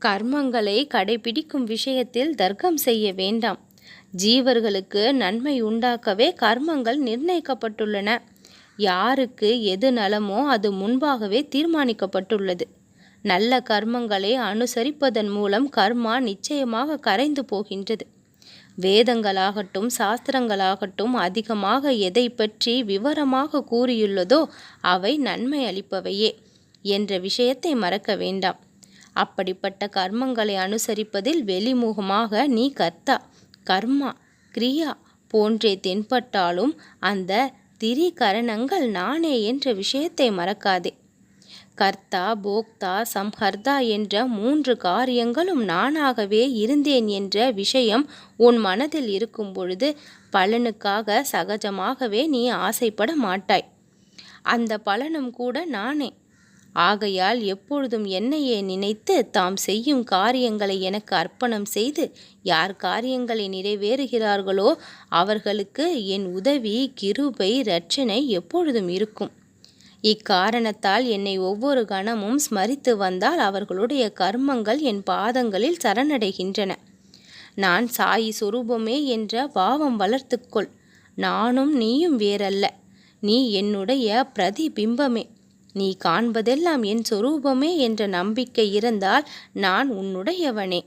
கர்மங்களை கடைபிடிக்கும் விஷயத்தில் தர்க்கம் செய்ய வேண்டாம். ஜீவர்களுக்கு நன்மை உண்டாக்கவே கர்மங்கள் நிர்ணயிக்கப்பட்டுள்ளன. யாருக்கு எது நலமோ அது முன்பாகவே தீர்மானிக்கப்பட்டுள்ளது. நல்ல கர்மங்களை அனுசரிப்பதன் மூலம் கர்மா நிச்சயமாக கரைந்து போகின்றது. வேதங்களாகட்டும் சாஸ்திரங்களாகட்டும் அதிகமாக எதை பற்றி விவரமாக கூறியுள்ளதோ அவை நன்மை அளிப்பவையே என்ற விஷயத்தை மறக்க வேண்டாம். அப்படிப்பட்ட கர்மங்களை அனுசரிப்பதில் வெளிமுகமாக நீ கர்த்தா, கர்மா, கிரியா போன்றே தென்பட்டாலும் அந்த திரிகரணங்கள் நானே என்ற விஷயத்தை மறக்காதே. கர்த்தா, போக்தா, சம்ஹர்தா என்ற 3 காரியங்களும் நானாகவே இருந்தேன் என்ற விஷயம் உன் மனதில் இருக்கும் பொழுது பலனுக்காக சகஜமாகவே நீ ஆசைப்பட மாட்டாய். அந்த பலனும் கூட நானே. ஆகையால் எப்பொழுதும் என்னையே நினைத்து தாம் செய்யும் காரியங்களை எனக்கு அர்ப்பணம் செய்து யார் காரியங்களை நிறைவேறுகிறார்களோ அவர்களுக்கு என் உதவி, கிருபை, இரட்சணை எப்பொழுதும் இருக்கும். இக்காரணத்தால் என்னை ஒவ்வொரு கணமும் ஸ்மரித்து வந்தால் அவர்களுடைய கர்மங்கள் என் பாதங்களில் சரணடைகின்றன. நான் சாயி சொரூபமே என்ற பாவம் வளர்த்துக்கொள். நானும் நீயும் வேறல்ல. நீ என்னுடைய பிரதிபிம்பமே. நீ காண்பதெல்லாம் என் சொரூபமே என்ற நம்பிக்கை இருந்தால் நான் உன்னுடையவனே.